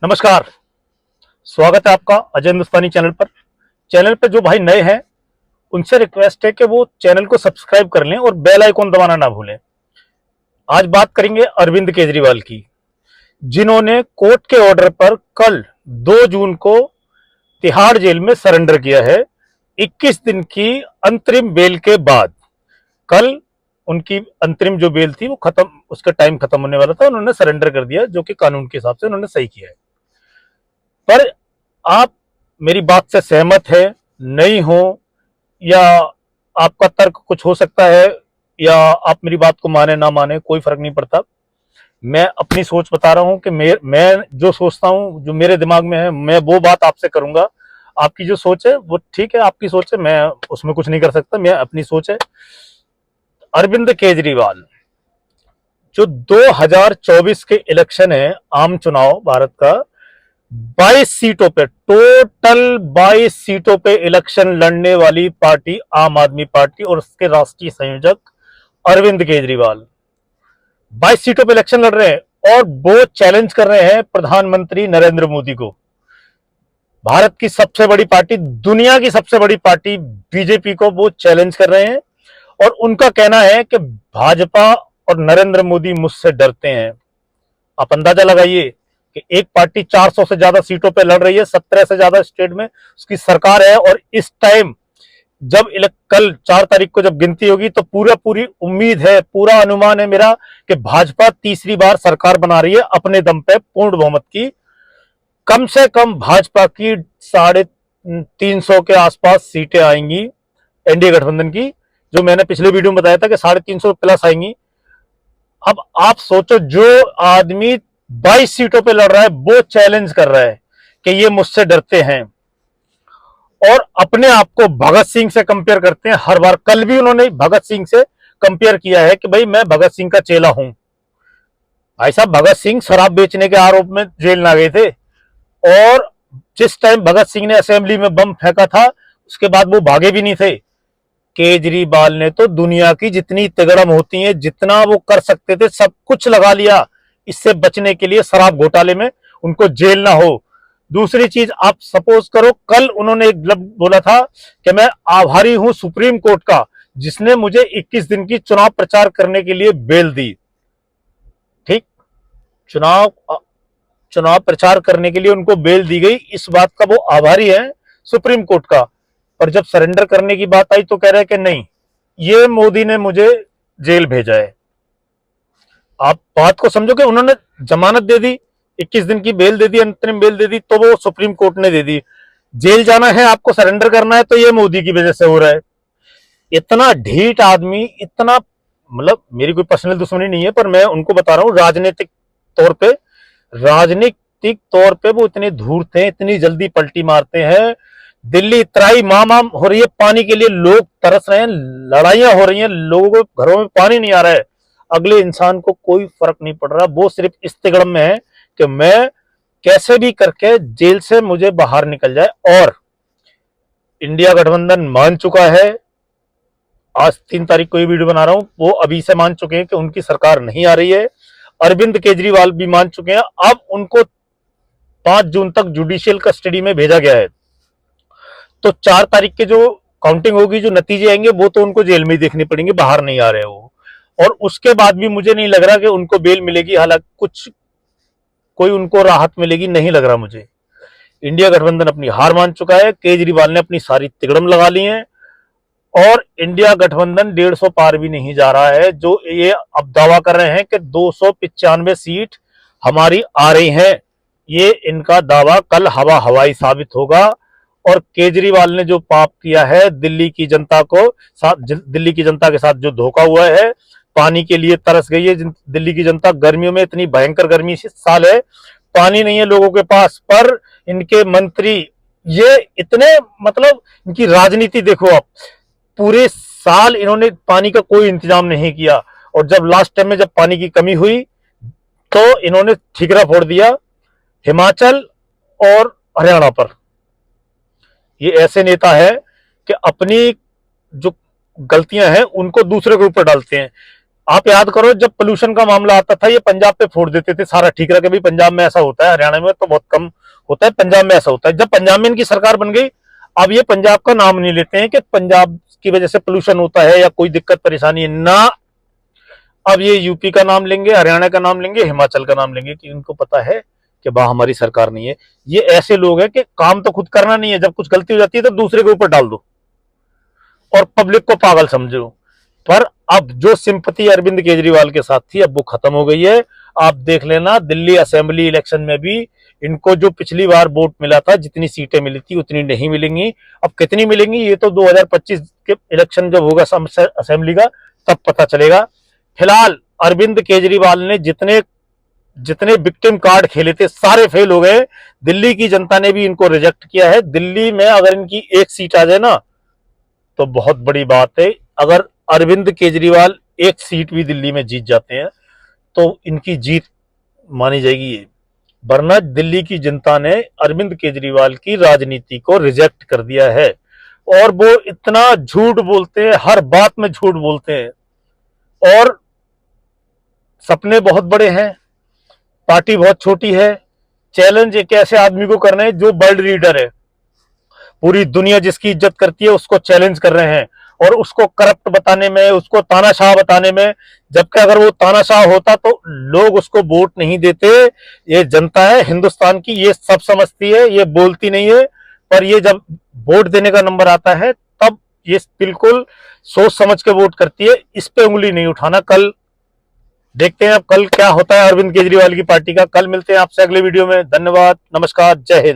नमस्कार। स्वागत है आपका अजय हिंदुस्तानी चैनल पर। चैनल पे जो भाई नए हैं उनसे रिक्वेस्ट है कि वो चैनल को सब्सक्राइब कर लें और बेल आइकॉन दबाना ना भूलें। आज बात करेंगे अरविंद केजरीवाल की, जिन्होंने कोर्ट के ऑर्डर पर कल 2 जून को तिहाड़ जेल में सरेंडर किया है। 21 दिन की अंतरिम बेल के बाद कल उनकी अंतरिम जो बेल थी वो खत्म, उसका टाइम खत्म होने वाला था, उन्होंने सरेंडर कर दिया, जो कि कानून के हिसाब से उन्होंने सही किया है। पर आप मेरी बात से सहमत है, नहीं हो, या आपका तर्क कुछ हो सकता है, या आप मेरी बात को माने ना माने कोई फर्क नहीं पड़ता। मैं अपनी सोच बता रहा हूं कि मैं जो सोचता हूं, जो मेरे दिमाग में है, मैं वो बात आपसे करूंगा। आपकी जो सोच है वो ठीक है, आपकी सोच है, मैं उसमें कुछ नहीं कर सकता, मैं अपनी सोच है। अरविंद केजरीवाल जो 2024 के इलेक्शन है, आम चुनाव भारत का, 22 सीटों पे, टोटल 22 सीटों पे इलेक्शन लड़ने वाली पार्टी आम आदमी पार्टी और उसके राष्ट्रीय संयोजक अरविंद केजरीवाल 22 सीटों पे इलेक्शन लड़ रहे हैं और वो चैलेंज कर रहे हैं प्रधानमंत्री नरेंद्र मोदी को। भारत की सबसे बड़ी पार्टी, दुनिया की सबसे बड़ी पार्टी बीजेपी को वो चैलेंज कर रहे हैं और उनका कहना है कि भाजपा और नरेंद्र मोदी मुझसे डरते हैं। आप अंदाजा लगाइए कि एक पार्टी 400 से ज्यादा सीटों पे लड़ रही है, 17 से ज्यादा स्टेट में उसकी सरकार है, और इस टाइम जब कल 4 तारीख को जब गिनती होगी तो पूरी उम्मीद है, पूरा अनुमान है मेरा कि भाजपा तीसरी बार सरकार बना रही है अपने दम पे, पूर्ण बहुमत की। कम से कम भाजपा की 350 के आसपास सीटें आएंगी एनडीए गठबंधन की, जो मैंने पिछले वीडियो में बताया था कि 350 प्लस आएंगी। अब आप सोचो, जो आदमी 22 सीटों पे लड़ रहा है वो चैलेंज कर रहा है कि ये मुझसे डरते हैं, और अपने आप को भगत सिंह से कंपेयर करते हैं हर बार। कल भी उन्होंने भगत सिंह से कंपेयर किया है कि भाई मैं भगत सिंह का चेला हूं। भाई साहब, भगत सिंह शराब बेचने के आरोप में जेल ना गए थे, और जिस टाइम भगत सिंह ने असेंबली में बम फेंका था उसके बाद वो भागे भी नहीं थे। केजरीवाल ने तो दुनिया की जितनी तिगड़म होती है, जितना वो कर सकते थे सब कुछ लगा लिया इससे बचने के लिए, शराब घोटाले में उनको जेल ना हो। दूसरी चीज, आप सपोज करो कल उन्होंने एक बोला था कि मैं आभारी हूं सुप्रीम कोर्ट का जिसने मुझे 21 दिन की चुनाव प्रचार करने के लिए बेल दी। ठीक, चुनाव चुनाव प्रचार करने के लिए उनको बेल दी गई, इस बात का वो आभारी है सुप्रीम कोर्ट का। पर जब सरेंडर करने की बात आई तो कह रहे हैं कि नहीं, ये मोदी ने मुझे जेल भेजा है। आप बात को समझो कि उन्होंने जमानत दे दी, 21 दिन की बेल दे दी, अंतरिम बेल दे दी, तो वो सुप्रीम कोर्ट ने दे दी। जेल जाना है, आपको सरेंडर करना है, तो ये मोदी की वजह से हो रहा है। इतना ढीठ आदमी, इतना, मतलब मेरी कोई पर्सनल दुश्मनी नहीं है, पर मैं उनको बता रहा हूं राजनीतिक तौर पे वो इतने धूर्त हैं, इतनी जल्दी पलटी मारते हैं। दिल्ली त्राई माम हो रही है पानी के लिए, लोग तरस रहे हैं, लड़ाइयां हो रही हैं, लोगों को घरों में पानी नहीं आ रहा है, अगले इंसान को कोई फर्क नहीं पड़ रहा। वो सिर्फ इस तिगड़म में है कि मैं कैसे भी करके जेल से मुझे बाहर निकल जाए। और इंडिया गठबंधन मान चुका है, आज 3 तारीख को ये वीडियो बना रहा हूं, वो अभी से मान चुके हैं कि उनकी सरकार नहीं आ रही है। अरविंद केजरीवाल भी मान चुके हैं, अब उनको 5 जून तक जुडिशियल कस्टडी में भेजा गया है। तो 4 तारीख के जो काउंटिंग होगी, जो नतीजे आएंगे, वो तो उनको जेल में ही देखने पड़ेंगे, बाहर नहीं आ रहे वो। और उसके बाद भी मुझे नहीं लग रहा कि उनको बेल मिलेगी, हालांकि कुछ कोई उनको राहत मिलेगी, नहीं लग रहा मुझे। इंडिया गठबंधन अपनी हार मान चुका है, केजरीवाल ने अपनी सारी तिगड़म लगा ली है, और इंडिया गठबंधन 150 पार भी नहीं जा रहा है। जो ये अब दावा कर रहे हैं कि 295 सीट हमारी आ रही हैं, ये इनका दावा कल हवा हवाई साबित होगा। और केजरीवाल ने जो पाप किया है दिल्ली की जनता के साथ जो धोखा हुआ है, पानी के लिए तरस गई है दिल्ली की जनता। गर्मियों में इतनी भयंकर गर्मी साल है, पानी नहीं है लोगों के पास, पर इनके मंत्री ये इतने, मतलब इनकी राजनीति देखो आप, पूरे साल इन्होंने पानी का कोई इंतजाम नहीं किया, और जब लास्ट टाइम में जब पानी की कमी हुई तो इन्होंने ठिकरा फोड़ दिया हिमाचल और हरियाणा पर। ये ऐसे नेता है कि अपनी जो गलतियां हैं उनको दूसरे के ऊपर डालते हैं। आप याद करो जब पोल्यूशन का मामला आता था ये पंजाब पे फोड़ देते थे, सारा ठीक रहा कि भाई पंजाब में ऐसा होता है, हरियाणा में तो बहुत कम होता है, पंजाब में ऐसा होता है। जब पंजाब में इनकी सरकार बन गई, अब ये पंजाब का नाम नहीं लेते हैं कि पंजाब की वजह से पोल्यूशन होता है या कोई दिक्कत परेशानी है ना। अब ये यूपी का नाम लेंगे, हरियाणा का नाम लेंगे, हिमाचल का नाम लेंगे, कि इनको पता है कि वाह हमारी सरकार नहीं है। ये ऐसे लोग हैं कि काम तो खुद करना नहीं है, जब कुछ गलती हो जाती है तो दूसरे के ऊपर डाल दो और पब्लिक को पागल समझो। पर अब जो सिंपैथी अरविंद केजरीवाल के साथ थी अब वो खत्म हो गई है। आप देख लेना दिल्ली असेंबली इलेक्शन में भी इनको जो पिछली बार वोट मिला था, जितनी सीटें मिली थी उतनी नहीं मिलेंगी। अब कितनी मिलेंगी ये तो 2025 के इलेक्शन जब होगा असेंबली का तब पता चलेगा। फिलहाल अरविंद केजरीवाल ने जितने जितने विक्टिम कार्ड खेले थे सारे फेल हो गए। दिल्ली की जनता ने भी इनको रिजेक्ट किया है। दिल्ली में अगर इनकी एक सीट आ जाए ना तो बहुत बड़ी बात है। अगर अरविंद केजरीवाल एक सीट भी दिल्ली में जीत जाते हैं तो इनकी जीत मानी जाएगी ये। वरना दिल्ली की जनता ने अरविंद केजरीवाल की राजनीति को रिजेक्ट कर दिया है। और वो इतना झूठ बोलते हैं, हर बात में झूठ बोलते हैं और सपने बहुत बड़े हैं, पार्टी बहुत छोटी है। चैलेंज एक ऐसे आदमी को करना है जो वर्ल्ड लीडर है, पूरी दुनिया जिसकी इज्जत करती है उसको चैलेंज कर रहे हैं और उसको करप्ट बताने में, उसको तानाशाह बताने में। जबकि अगर वो तानाशाह होता तो लोग उसको वोट नहीं देते। ये जनता है हिंदुस्तान की, ये सब समझती है, ये बोलती नहीं है। पर ये जब वोट देने का नंबर आता है तब ये बिल्कुल सोच समझ के वोट करती है। इस पे उंगली नहीं उठाना। कल देखते हैं अब कल क्या होता है अरविंद केजरीवाल की पार्टी का। कल मिलते हैं आपसे अगले वीडियो में। धन्यवाद, नमस्कार, जय हिंद।